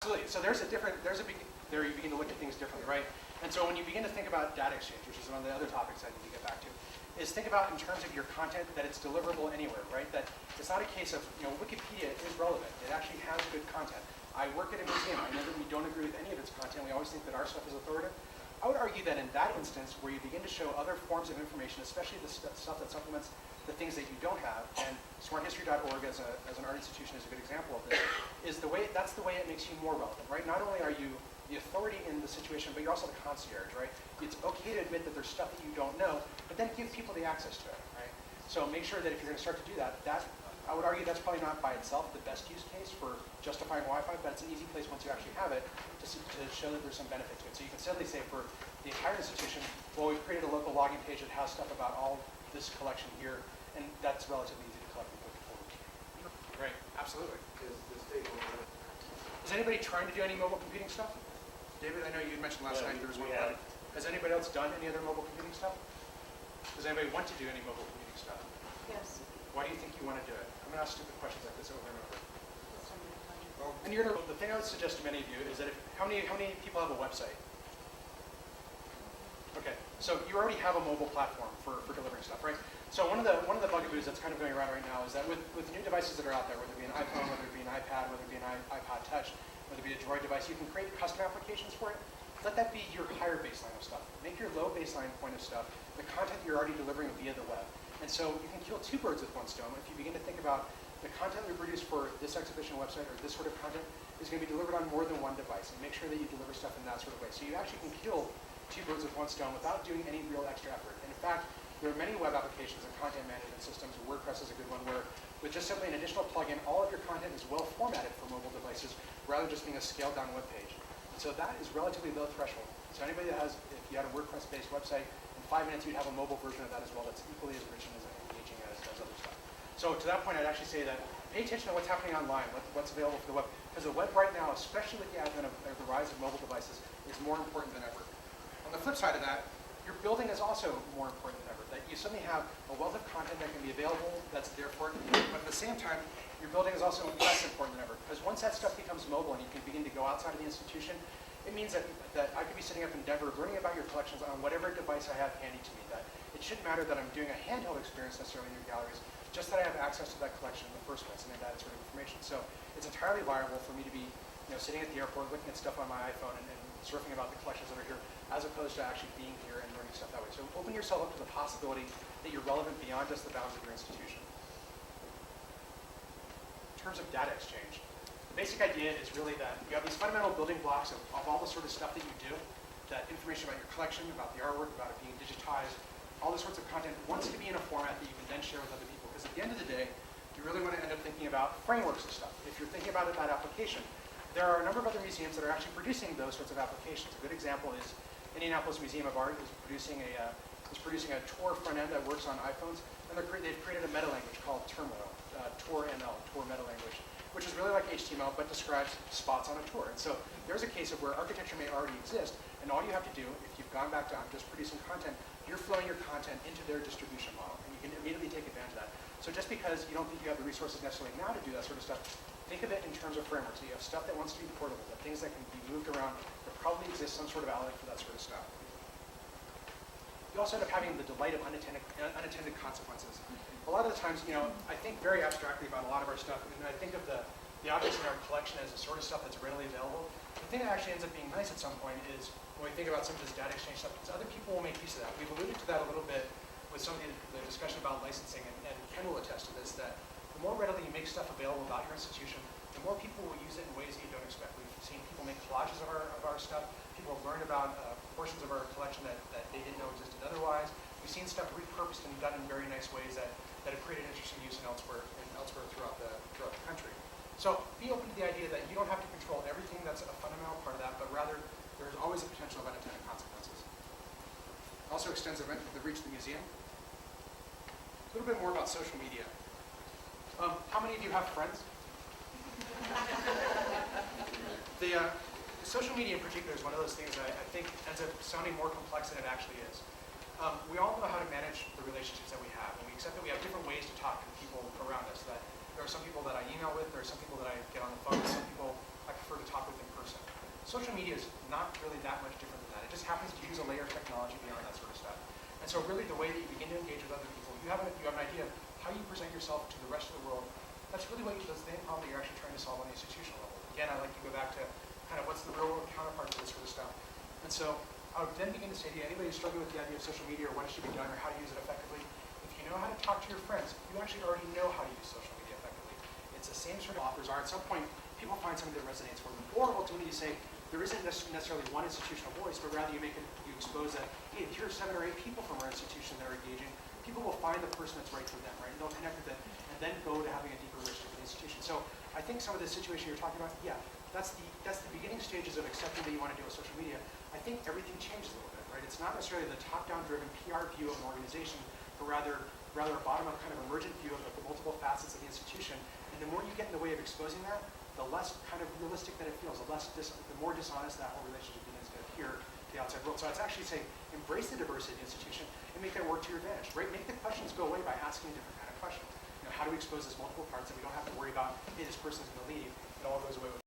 Absolutely. So there's a big, there you begin to look at things differently, right? And so when you begin to think about data exchange, which is one of the other topics I need to get back to, is think about in terms of your content that it's deliverable anywhere, right? That it's not a case of, Wikipedia is relevant. It actually has good content. I work at a museum. I know that we don't agree with any of its content. We always think that our stuff is authoritative. I would argue that in that instance, where you begin to show other forms of information, especially the stuff that supplements the things that you don't have, and smarthistory.org as an art institution is a good example of this, that's the way it makes you more relevant, right? Not only are you the authority in the situation, but you're also the concierge, right? It's okay to admit that there's stuff that you don't know, but then give people the access to it, right? So make sure that if you're going to start to do that, I would argue that's probably not by itself the best use case for justifying Wi-Fi, but it's an easy place once you actually have it to show that there's some benefit to it. So you can suddenly say for the entire institution, well, we've created a local logging page that has stuff about all this collection here, and that's relatively easy to collect and put forward. Right, absolutely. Is anybody trying to do any mobile computing stuff? David, I know you mentioned last night there was one. Has anybody else done any other mobile computing stuff? Does anybody want to do any mobile computing stuff? Yes. Why do you think you want to do it? I'm going to ask stupid questions like this over and over. And the thing I would suggest to many of you is that how many people have a website? Okay, so you already have a mobile platform for delivering stuff, right? So one of the bugaboos that's kind of going around right now is that with new devices that are out there, whether it be an iPhone, whether it be an iPad, whether it be an iPod Touch, whether it be a Droid device, you can create custom applications for it. Let that be your higher baseline of stuff. Make your low baseline point of stuff the content you're already delivering via the web. And so you can kill two birds with one stone if you begin to think about the content we produce for this exhibition website or this sort of content is going to be delivered on more than one device, and make sure that you deliver stuff in that sort of way. So you actually can kill two birds with one stone without doing any real extra effort. And in fact, there are many web applications and content management systems. WordPress is a good one where with just simply an additional plugin, all of your content is well formatted for mobile devices rather than just being a scaled down web page. And so that is relatively low threshold. So anybody that if you had a WordPress-based website, in 5 minutes you'd have a mobile version of that as well that's equally as rich and as engaging as other stuff. So to that point, I'd actually say that pay attention to what's happening online, what's available for the web. Because the web right now, especially with the advent of the rise of mobile devices, is more important than ever. On the flip side of that, your building is also more important than ever. That you suddenly have a wealth of content that can be available that's there for it, but at the same time, your building is also less important than ever. Because once that stuff becomes mobile and you can begin to go outside of the institution, it means that I could be sitting up in Denver learning about your collections on whatever device I have handy to me. That it shouldn't matter that I'm doing a handheld experience necessarily in your galleries, just that I have access to that collection in the first place and that sort of information. So it's entirely viable for me to be sitting at the airport looking at stuff on my iPhone and surfing about the collections that are here, as opposed to actually being here and learning stuff that way. So open yourself up to the possibility that you're relevant beyond just the bounds of your institution. In terms of data exchange, the basic idea is really that you have these fundamental building blocks of all the sort of stuff that you do, that information about your collection, about the artwork, about it being digitized, all this sorts of content wants to be in a format that you can then share with other people. Because at the end of the day, you really want to end up thinking about frameworks of stuff. If you're thinking about that application, there are a number of other museums that are actually producing those sorts of applications. A good example is Indianapolis Museum of Art is producing a Tor front end that works on iPhones, and they've created a meta language called Turmoil, Tor ML, Tor meta language, which is really like HTML but describes spots on a tour. And so there's a case of where architecture may already exist, and all you have to do, if you've gone back to just producing content, you're flowing your content into their distribution model, and you can immediately take advantage of that. So just because you don't think you have the resources necessarily now to do that sort of stuff, think of it in terms of frameworks. So you have stuff that wants to be portable, that things that can be moved around. There probably exists some sort of outlet for that sort of stuff. You also end up having the delight of unintended consequences. A lot of the times, I think very abstractly about a lot of our stuff, and I think of the objects in our collection as the sort of stuff that's readily available. The thing that actually ends up being nice at some point is when we think about some of this data exchange stuff, is other people will make use of that. We've alluded to that a little bit with some of the discussion about licensing, and Ken will attest to this, that the more readily you make stuff available about your institution, the more people will use it in ways that you don't expect. We've seen people make collages of our stuff. People have learned about portions of our collection that they didn't know existed otherwise. We've seen stuff repurposed and done in very nice ways that have created interesting use elsewhere throughout the country. So be open to the idea that you don't have to control everything that's a fundamental part of that, but rather there's always a potential of unintended consequences. It also extends the reach of the museum. A little bit more about social media. How many of you have friends? Social media in particular is one of those things that I think ends up sounding more complex than it actually is. We all know how to manage the relationships that we have, and we accept that we have different ways to talk to people around us. That there are some people that I email with, there are some people that I get on the phone with, some people I prefer to talk with in person. Social media is not really that much different than that. It just happens to use a layer of technology beyond that sort of stuff. And so really the way that you begin to engage with other people, you have an idea of how you present yourself to the rest of the world. That's really what that's the problem that you're actually trying to solve on the institutional level. Again, I like to go back to kind of what's the real world counterpart to this sort of stuff. And so I would then begin to say to you, anybody who's struggling with the idea of social media or what it should be done or how to use it effectively, if you know how to talk to your friends, you actually already know how to use social media effectively. It's the same sort of offers are. At some point, people find something that resonates for them. Or ultimately you say, there isn't necessarily one institutional voice, but rather you expose that, hey, here are 7 or 8 people from our institution that are engaging. People will find the person that's right for them, right? And they'll connect with it and then go to having a deeper relationship with the institution. So I think some of the situation you're talking about, yeah, that's the beginning stages of accepting that you want to deal with social media. I think everything changes a little bit, right? It's not necessarily the top-down driven PR view of an organization, but rather a bottom-up kind of emergent view of the multiple facets of the institution. And the more you get in the way of exposing that, the less kind of realistic that it feels, the more dishonest that whole relationship begins to appear to the outside world. So it's actually saying, embrace the diversity of the institution and make that work to your advantage, right? Make the questions go away by asking different kind of questions. How do we expose this multiple parts that we don't have to worry about, hey, this person's going to leave. It all goes away with